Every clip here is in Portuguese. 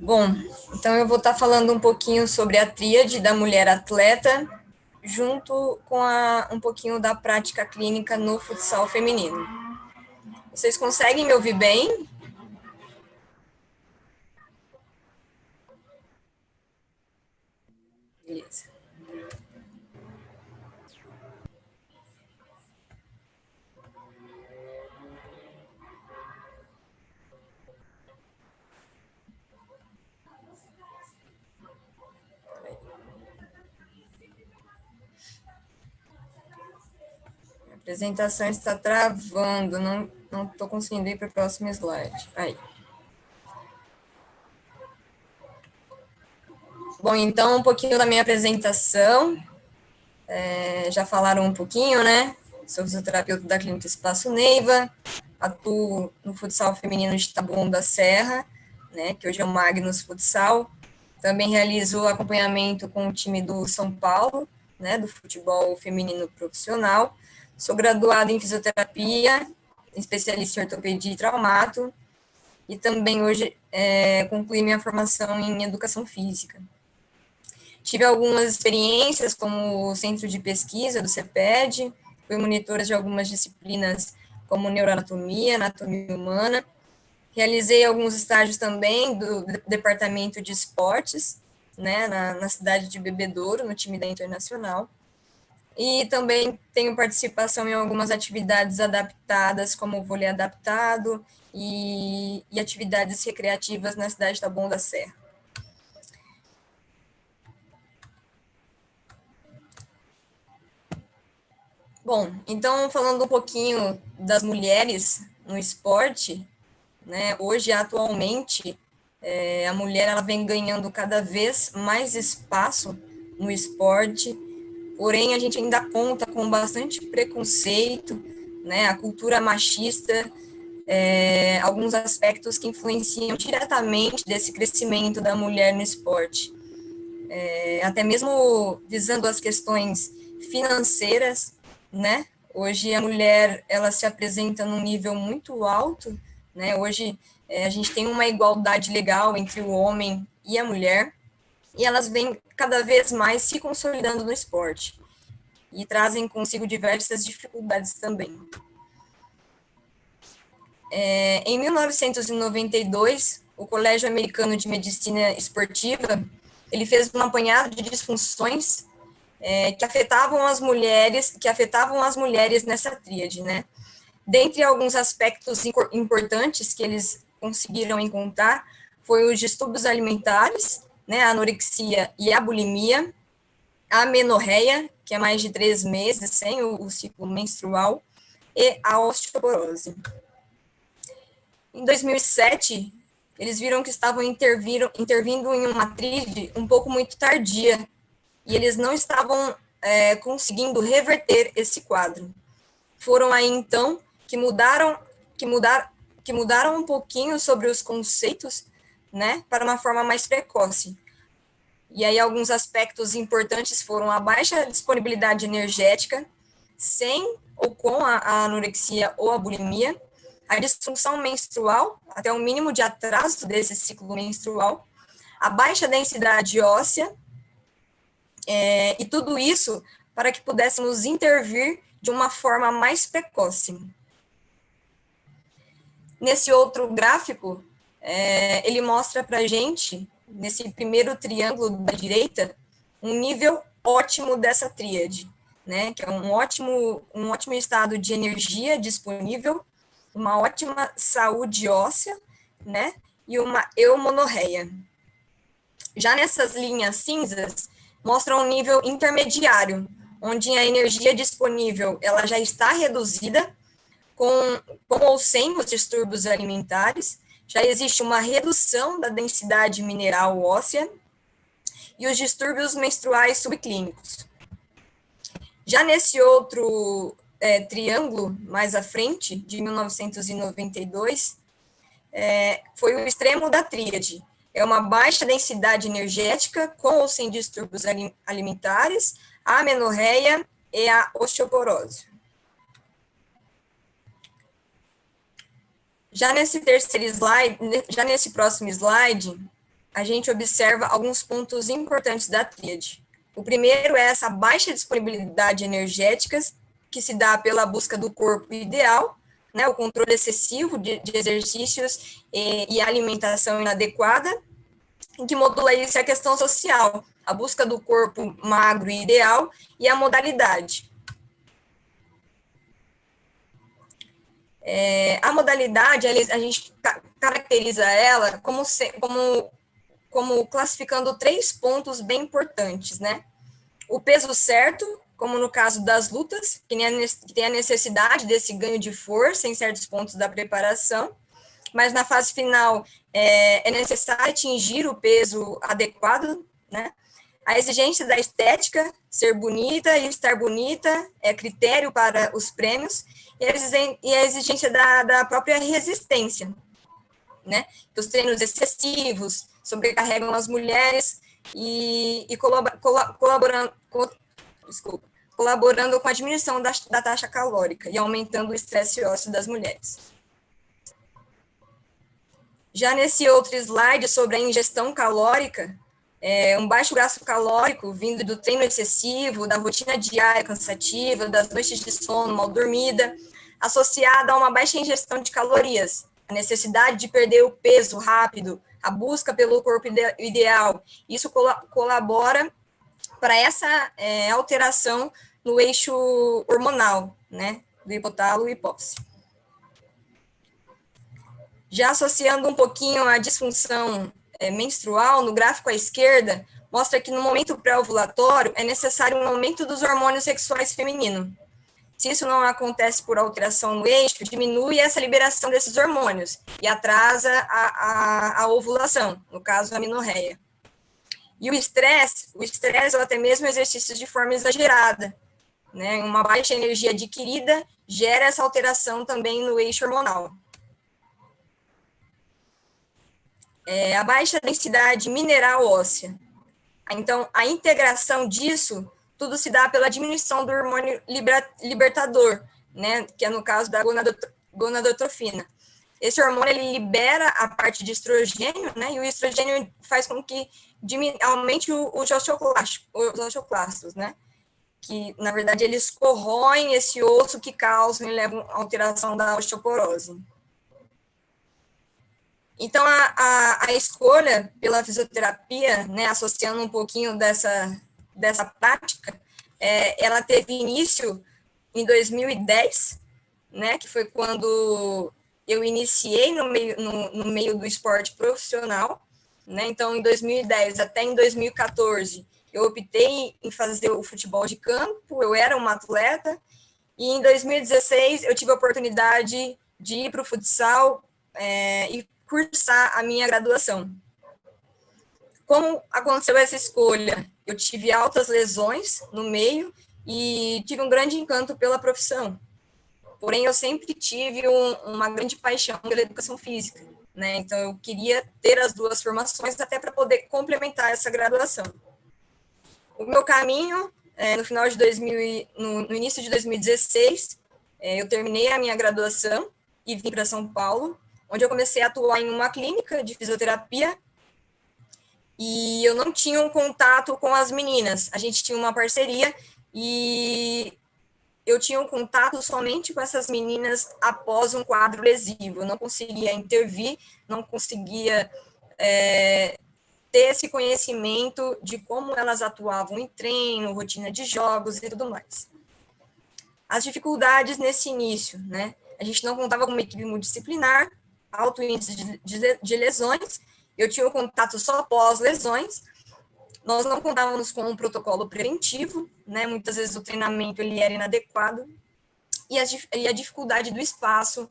Bom, então eu vou estar falando um pouquinho sobre a tríade da mulher atleta, junto com um pouquinho da prática clínica no futsal feminino. Vocês conseguem me ouvir bem? Beleza. A apresentação está travando, não estou conseguindo ir para o próximo slide. Aí. Bom, então um pouquinho da minha apresentação. Já falaram um pouquinho, né? Sou fisioterapeuta da Clínica Espaço Neiva, atuo no futsal feminino de Taboão da Serra, né, que hoje é o Magnus Futsal. Também realizo acompanhamento com o time do São Paulo, né, do futebol feminino profissional. Sou graduada em fisioterapia, especialista em ortopedia e traumato, e também hoje concluí minha formação em educação física. Tive algumas experiências como centro de pesquisa do CEPED, fui monitora de algumas disciplinas como neuroanatomia, anatomia humana. Realizei alguns estágios também do departamento de esportes, né, na cidade de Bebedouro, no time da Internacional. E também tenho participação em algumas atividades adaptadas, como o vôlei adaptado e atividades recreativas na cidade de Taboão da Serra. Bom, então falando um pouquinho das mulheres no esporte, né? Hoje, atualmente, a mulher ela vem ganhando cada vez mais espaço no esporte, porém a gente ainda conta com bastante preconceito, né? A cultura machista, alguns aspectos que influenciam diretamente desse crescimento da mulher no esporte. Até mesmo visando as questões financeiras, né? Hoje a mulher ela se apresenta num nível muito alto, né? Hoje a gente tem uma igualdade legal entre o homem e a mulher, e elas vêm cada vez mais se consolidando no esporte e trazem consigo diversas dificuldades também. Em 1992, o Colégio Americano de Medicina Esportiva ele fez um apanhado de disfunções que afetavam as mulheres nessa tríade, né? Dentre alguns aspectos importantes que eles conseguiram encontrar foi os distúrbios alimentares, né, a anorexia e a bulimia, a amenorreia, que é mais de 3 meses sem o ciclo menstrual, e a osteoporose. Em 2007, eles viram que estavam intervindo em uma tríade um pouco muito tardia, e eles não estavam conseguindo reverter esse quadro. Foram aí, então, que mudaram um pouquinho sobre os conceitos, né, para uma forma mais precoce. E aí alguns aspectos importantes foram a baixa disponibilidade energética, sem ou com a anorexia ou a bulimia, a disfunção menstrual, até o mínimo de atraso desse ciclo menstrual, a baixa densidade óssea, e tudo isso para que pudéssemos intervir de uma forma mais precoce. Nesse outro gráfico, ele mostra para a gente, nesse primeiro triângulo da direita, um nível ótimo dessa tríade, né? Que é um ótimo estado de energia disponível, uma ótima saúde óssea, né? E uma eumonorreia. Já nessas linhas cinzas, mostram um nível intermediário, onde a energia disponível ela já está reduzida, com ou sem os distúrbios alimentares, já existe uma redução da densidade mineral óssea e os distúrbios menstruais subclínicos. Já nesse outro triângulo, mais à frente, de 1992, foi o extremo da tríade. É uma baixa densidade energética, com ou sem distúrbios alimentares, a amenorreia e a osteoporose. Já nesse próximo slide, a gente observa alguns pontos importantes da tríade. O primeiro é essa baixa disponibilidade energética, que se dá pela busca do corpo ideal, né, o controle excessivo de exercícios e alimentação inadequada, em que modula isso é a questão social, a busca do corpo magro e ideal e a modalidade. A modalidade, a gente caracteriza ela como classificando 3 pontos bem importantes, né? O peso certo, como no caso das lutas, que tem a necessidade desse ganho de força em certos pontos da preparação, mas na fase final é necessário atingir o peso adequado, né? A exigência da estética, ser bonita e estar bonita é critério para os prêmios, e a exigência da própria resistência, né? Os treinos excessivos sobrecarregam as mulheres e colaborando com a diminuição da taxa calórica e aumentando o estresse ósseo das mulheres. Já nesse outro slide sobre a ingestão calórica, um baixo gasto calórico vindo do treino excessivo, da rotina diária cansativa, das noites de sono mal dormida, associada a uma baixa ingestão de calorias, a necessidade de perder o peso rápido, a busca pelo corpo ideal. Isso colabora para essa alteração no eixo hormonal, né, do hipotálamo e hipófise. Já associando um pouquinho a disfunção menstrual, no gráfico à esquerda, mostra que no momento pré-ovulatório é necessário um aumento dos hormônios sexuais femininos. Se isso não acontece por alteração no eixo, diminui essa liberação desses hormônios e atrasa a ovulação, no caso a amenorreia. E o estresse ou até mesmo exercícios de forma exagerada, né? Uma baixa energia adquirida gera essa alteração também no eixo hormonal. A baixa densidade mineral óssea. Então, a integração disso, tudo se dá pela diminuição do hormônio libertador, né, que é no caso da gonadotrofina. Esse hormônio, ele libera a parte de estrogênio, né, e o estrogênio faz com que aumente os osteoclastos, né, que, na verdade, eles corroem esse osso que causam e levam à alteração da osteoporose. Então, a escolha pela fisioterapia, né, associando um pouquinho dessa prática, ela teve início em 2010, né, que foi quando eu iniciei no meio do esporte profissional, né, então, em 2010 até em 2014, eu optei em fazer o futebol de campo, eu era uma atleta, e em 2016 eu tive a oportunidade de ir para o futsal e cursar a minha graduação. Como aconteceu essa escolha? Eu tive altas lesões no meio e tive um grande encanto pela profissão. Porém, eu sempre tive uma grande paixão pela educação física, né? Então, eu queria ter as duas formações até para poder complementar essa graduação. O meu caminho, no final de no início de 2016, eu terminei a minha graduação e vim para São Paulo, onde eu comecei a atuar em uma clínica de fisioterapia, e eu não tinha um contato com as meninas. A gente tinha uma parceria e eu tinha um contato somente com essas meninas após um quadro lesivo. Eu não conseguia intervir, não conseguia ter esse conhecimento de como elas atuavam em treino, rotina de jogos e tudo mais. As dificuldades nesse início, né? A gente não contava com uma equipe multidisciplinar, alto índice de lesões, eu tinha um contato só pós-lesões, nós não contávamos com um protocolo preventivo, né, muitas vezes o treinamento ele era inadequado, e a dificuldade do espaço,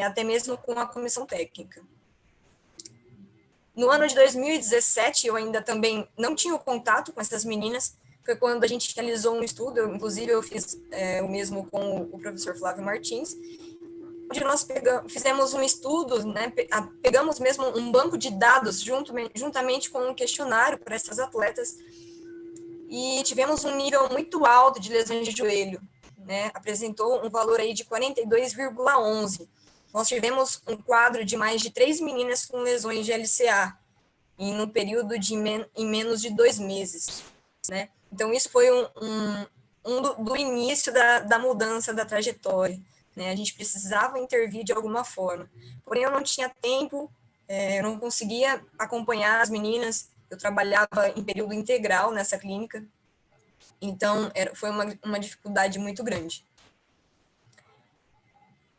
até mesmo com a comissão técnica. No ano de 2017, eu ainda também não tinha o contato com essas meninas, foi quando a gente realizou um estudo, inclusive eu fiz o mesmo com o professor Flávio Martins, onde nós fizemos um estudo, né, pegamos mesmo um banco de dados juntamente com um questionário para essas atletas e tivemos um nível muito alto de lesões de joelho, né, apresentou um valor aí de 42,11. Nós tivemos um quadro de mais de 3 meninas com lesões de LCA. em um período em menos de 2 meses, né? Então, isso foi do início da mudança da trajetória, né? A gente precisava intervir de alguma forma. Porém, eu não tinha tempo, eu não conseguia acompanhar as meninas, eu trabalhava em período integral nessa clínica, então foi uma dificuldade muito grande.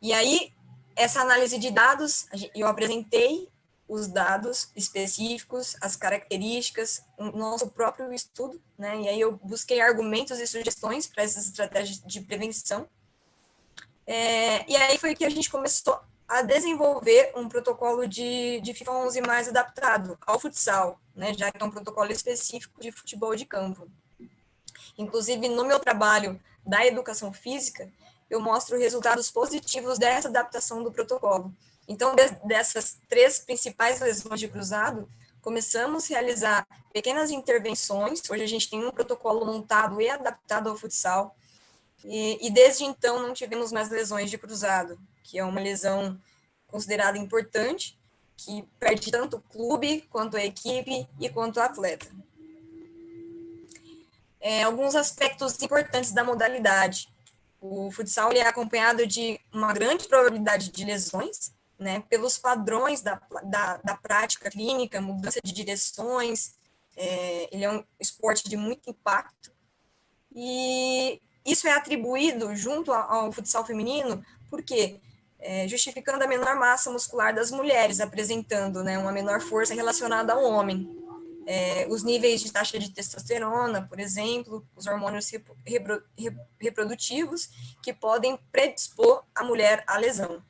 E aí, essa análise de dados, eu apresentei os dados específicos, as características, o nosso próprio estudo, né? E aí eu busquei argumentos e sugestões para essas estratégias de prevenção. E aí foi que a gente começou a desenvolver um protocolo de FIFA 11 mais adaptado ao futsal, né? Já que é um protocolo específico de futebol de campo. Inclusive, no meu trabalho da educação física, eu mostro resultados positivos dessa adaptação do protocolo. Então, dessas 3 principais lesões de cruzado, começamos a realizar pequenas intervenções. Hoje a gente tem um protocolo montado e adaptado ao futsal. E desde então não tivemos mais lesões de cruzado, que é uma lesão considerada importante, que perde tanto o clube, quanto a equipe e quanto o atleta. Alguns aspectos importantes da modalidade. O futsal é acompanhado de uma grande probabilidade de lesões, né, pelos padrões da prática clínica, mudança de direções, ele é um esporte de muito impacto, e isso é atribuído junto ao futsal feminino, porque justificando a menor massa muscular das mulheres, apresentando, né, uma menor força relacionada ao homem. Os níveis de taxa de testosterona, por exemplo, os hormônios reprodutivos, que podem predispor a mulher à lesão.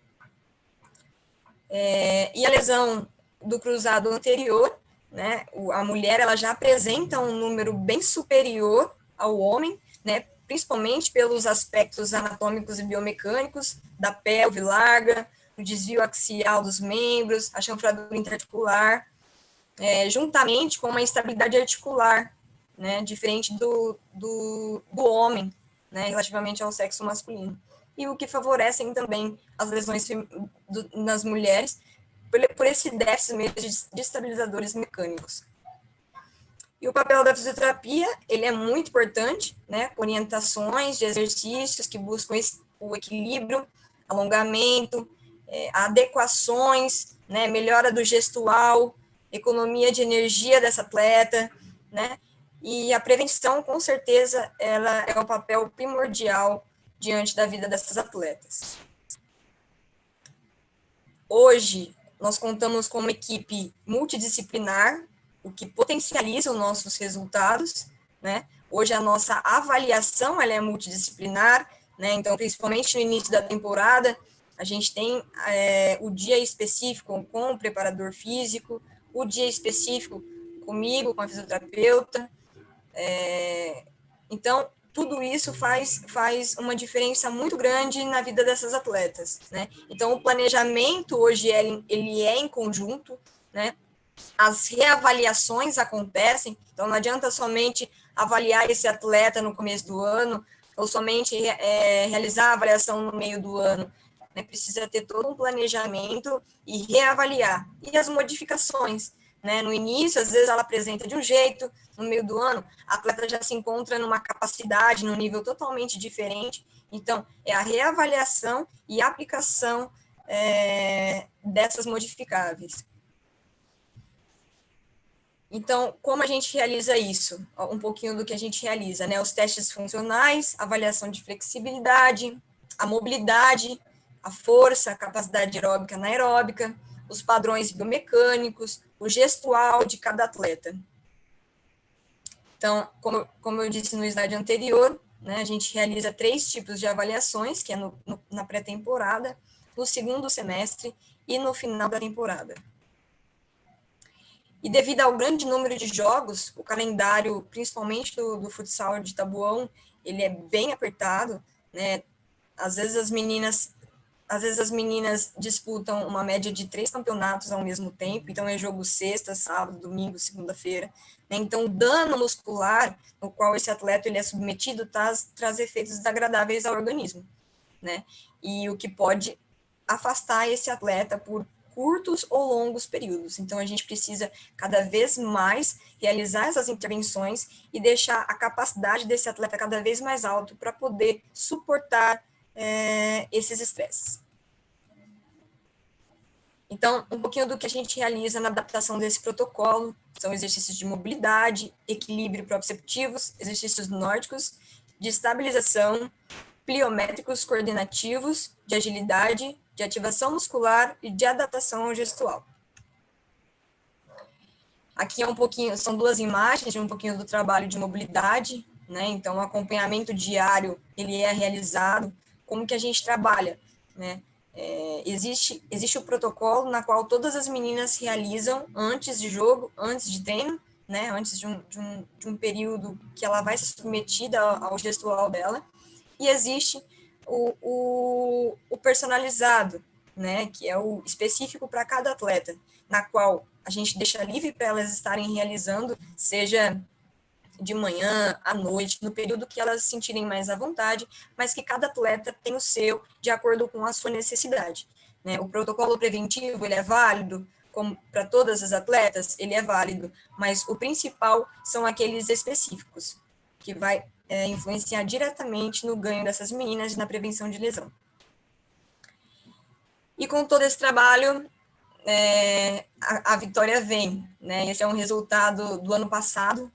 E a lesão do cruzado anterior, né, a mulher ela já apresenta um número bem superior ao homem, né, principalmente pelos aspectos anatômicos e biomecânicos, da pelve larga, o desvio axial dos membros, a chanfradura interarticular, juntamente com uma instabilidade articular, né, diferente do homem, né, relativamente ao sexo masculino. E o que favorecem também as lesões nas mulheres por esse déficit mesmo de estabilizadores mecânicos. E o papel da fisioterapia, ele é muito importante, né, orientações de exercícios que buscam o equilíbrio, alongamento, adequações, né, melhora do gestual, economia de energia dessa atleta, né, e a prevenção, com certeza, ela é o papel primordial diante da vida dessas atletas. Hoje, nós contamos com uma equipe multidisciplinar, o que potencializa os nossos resultados, né? Hoje, a nossa avaliação ela é multidisciplinar, né? Então, principalmente no início da temporada, a gente tem o dia específico com o preparador físico, o dia específico comigo, com a fisioterapeuta. Então, tudo isso faz uma diferença muito grande na vida dessas atletas, né? Então, o planejamento hoje ele é em conjunto, né? As reavaliações acontecem, então não adianta somente avaliar esse atleta no começo do ano, ou somente realizar a avaliação no meio do ano, né? Precisa ter todo um planejamento e reavaliar. E as modificações, né? No início, às vezes ela apresenta de um jeito, no meio do ano, a atleta já se encontra numa capacidade, num nível totalmente diferente. Então, é a reavaliação e aplicação dessas modificáveis. Então, como a gente realiza isso? Um pouquinho do que a gente realiza, né? Os testes funcionais, avaliação de flexibilidade, a mobilidade, a força, a capacidade aeróbica anaeróbica, os padrões biomecânicos, o gestual de cada atleta. Então, como eu disse no slide anterior, né, a gente realiza 3 tipos de avaliações, que é na pré-temporada, no segundo semestre e no final da temporada. E devido ao grande número de jogos, o calendário, principalmente do futsal de Tabuão, ele é bem apertado, né? Às vezes as meninas disputam uma média de 3 campeonatos ao mesmo tempo, então é jogo sexta, sábado, domingo, segunda-feira, né? Então o dano muscular no qual esse atleta ele é submetido traz efeitos desagradáveis ao organismo, né? E o que pode afastar esse atleta por curtos ou longos períodos. Então, a gente precisa cada vez mais realizar essas intervenções e deixar a capacidade desse atleta cada vez mais alto para poder suportar esses estresses. Então, um pouquinho do que a gente realiza na adaptação desse protocolo são exercícios de mobilidade, equilíbrio proprioceptivos, exercícios nórdicos, de estabilização, pliométricos coordenativos, de agilidade, de ativação muscular e de adaptação gestual. Aqui é um pouquinho, são duas imagens de um pouquinho do trabalho de mobilidade, né? Então, o acompanhamento diário, ele é realizado, como que a gente trabalha, né? Existe o protocolo na qual todas as meninas realizam antes de jogo, antes de treino, né? Antes de um período que ela vai ser submetida ao gestual dela, e existe o personalizado, né? Que é o específico para cada atleta, na qual a gente deixa livre para elas estarem realizando, seja de manhã, à noite, no período que elas se sentirem mais à vontade, mas que cada atleta tem o seu, de acordo com a sua necessidade. Né? O protocolo preventivo, ele é válido, como para todas as atletas, ele é válido, mas o principal são aqueles específicos, que vai influenciar diretamente no ganho dessas meninas e na prevenção de lesão. E com todo esse trabalho, a vitória vem, né? Esse é um resultado do ano passado,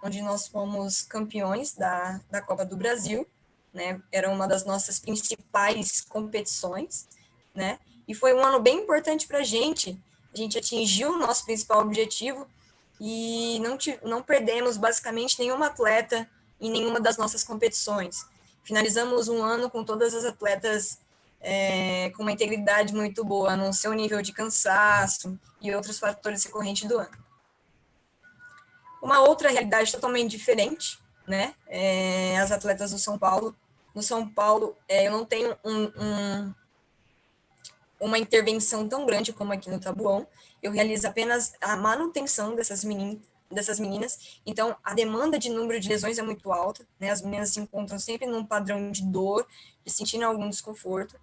onde nós fomos campeões da Copa do Brasil, né? Era uma das nossas principais competições, né? E foi um ano bem importante para a gente atingiu o nosso principal objetivo e não perdemos basicamente nenhuma atleta em nenhuma das nossas competições. Finalizamos um ano com todas as atletas com uma integridade muito boa no seu nível de cansaço e outros fatores recorrentes do ano. Uma outra realidade totalmente diferente, né? As atletas do São Paulo. No São Paulo, eu não tenho uma intervenção tão grande como aqui no Tabuão. Eu realizo apenas a manutenção dessas meninas. Então, a demanda de número de lesões é muito alta, né? As meninas se encontram sempre num padrão de dor, de sentindo algum desconforto.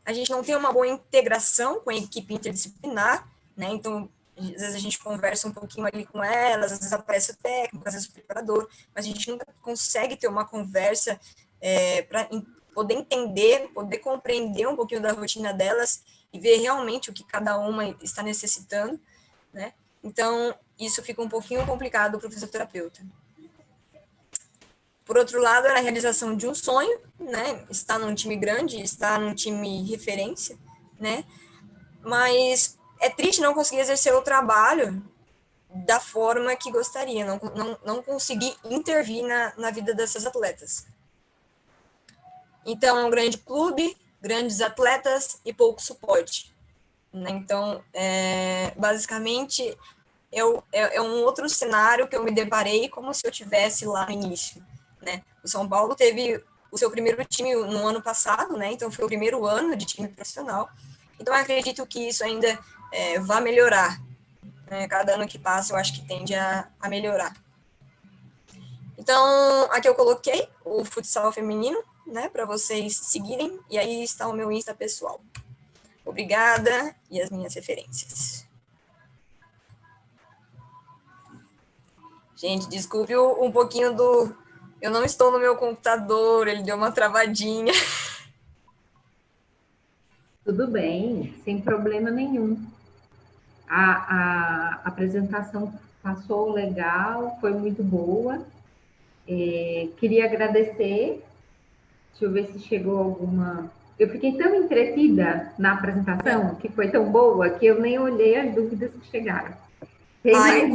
A gente não tem uma boa integração com a equipe interdisciplinar, né? Então, às vezes a gente conversa um pouquinho ali com elas, às vezes aparece o técnico, às vezes o preparador, mas a gente nunca consegue ter uma conversa para poder entender, poder compreender um pouquinho da rotina delas e ver realmente o que cada uma está necessitando, né? Então, isso fica um pouquinho complicado para o fisioterapeuta. Por outro lado, era a realização de um sonho, né? Estar num time grande, estar num time referência, né? Mas é triste não conseguir exercer o trabalho da forma que gostaria, não conseguir intervir na vida dessas atletas. Então, um grande clube, grandes atletas e pouco suporte. Né? Então, basicamente, é um outro cenário que eu me deparei como se eu tivesse lá no início. Né? O São Paulo teve o seu primeiro time no ano passado, né? Então foi o primeiro ano de time profissional. Então, eu acredito que isso ainda vai melhorar. Né? Cada ano que passa, eu acho que tende a melhorar. Então, aqui eu coloquei o futsal feminino, né, para vocês seguirem, e aí está o meu Insta pessoal. Obrigada, e as minhas referências. Gente, desculpe um pouquinho do... Eu não estou no meu computador, ele deu uma travadinha. Tudo bem, sem problema nenhum. A apresentação passou legal, foi muito boa. Queria agradecer. Deixa eu ver se chegou alguma... Eu fiquei tão entretida na apresentação, que foi tão boa, que eu nem olhei as dúvidas que chegaram. Ai,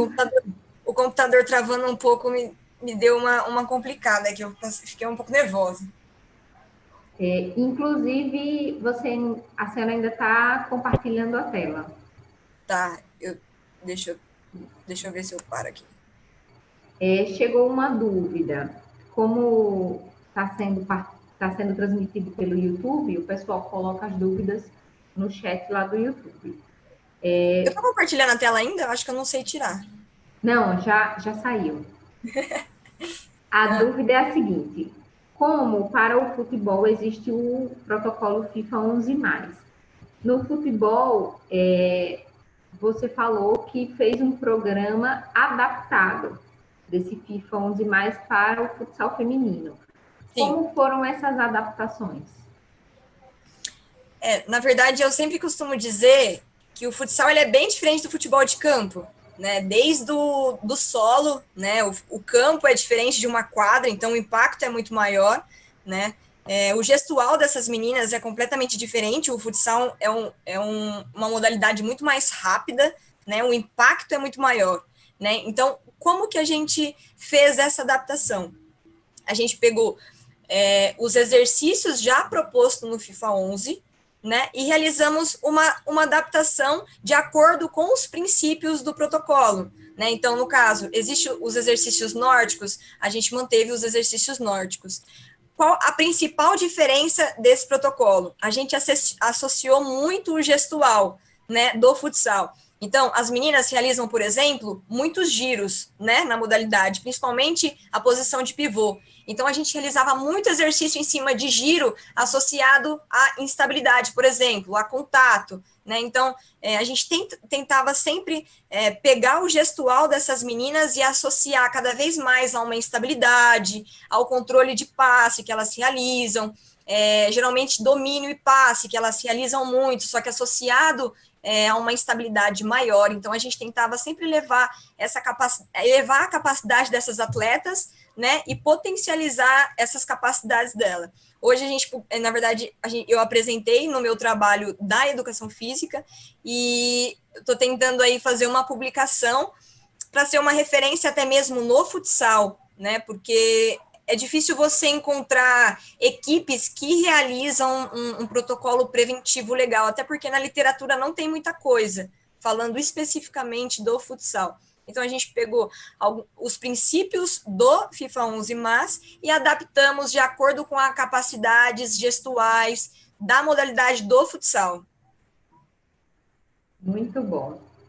o computador travando um pouco me deu uma complicada, que eu fiquei um pouco nervosa. Inclusive, a senhora ainda está compartilhando a tela. Tá, deixa eu ver se eu paro aqui. Chegou uma dúvida. Como está sendo transmitido pelo YouTube, o pessoal coloca as dúvidas no chat lá do YouTube. Eu estou compartilhando a tela ainda? Eu acho que eu não sei tirar. Não, já saiu. A dúvida é a seguinte: como para o futebol existe o protocolo FIFA 11+, No futebol, você falou que fez um programa adaptado desse FIFA 11 mais para o futsal feminino. Sim. Como foram essas adaptações? Na verdade, eu sempre costumo dizer que o futsal ele é bem diferente do futebol de campo, né? Desde do solo, né? O campo é diferente de uma quadra, então o impacto é muito maior, né? O gestual dessas meninas é completamente diferente. O futsal uma modalidade muito mais rápida, né? O impacto é muito maior, né? Então, como que a gente fez essa adaptação? A gente pegou os exercícios já propostos no FIFA 11, né, e realizamos uma adaptação de acordo com os princípios do protocolo. Né? Então, no caso, existem os exercícios nórdicos, a gente manteve os exercícios nórdicos. Qual a principal diferença desse protocolo? A gente associou muito o gestual, né, do futsal. Então, as meninas realizam, por exemplo, muitos giros, né, na modalidade, principalmente a posição de pivô. Então, a gente realizava muito exercício em cima de giro associado à instabilidade, por exemplo, a contato, né? Então, a gente tentava sempre pegar o gestual dessas meninas e associar cada vez mais a uma instabilidade, ao controle de passe que elas realizam, geralmente domínio e passe que elas realizam muito, só que associado a uma instabilidade maior. Então, a gente tentava sempre elevar a capacidade dessas atletas, né, e potencializar essas capacidades dela. Hoje, na verdade, eu apresentei no meu trabalho da educação física e estou tentando aí fazer uma publicação para ser uma referência até mesmo no futsal, né, porque é difícil você encontrar equipes que realizam um protocolo preventivo legal, até porque na literatura não tem muita coisa, falando especificamente do futsal. Então, a gente pegou os princípios do FIFA 11 Mas e adaptamos de acordo com as capacidades gestuais da modalidade do futsal. Muito bom.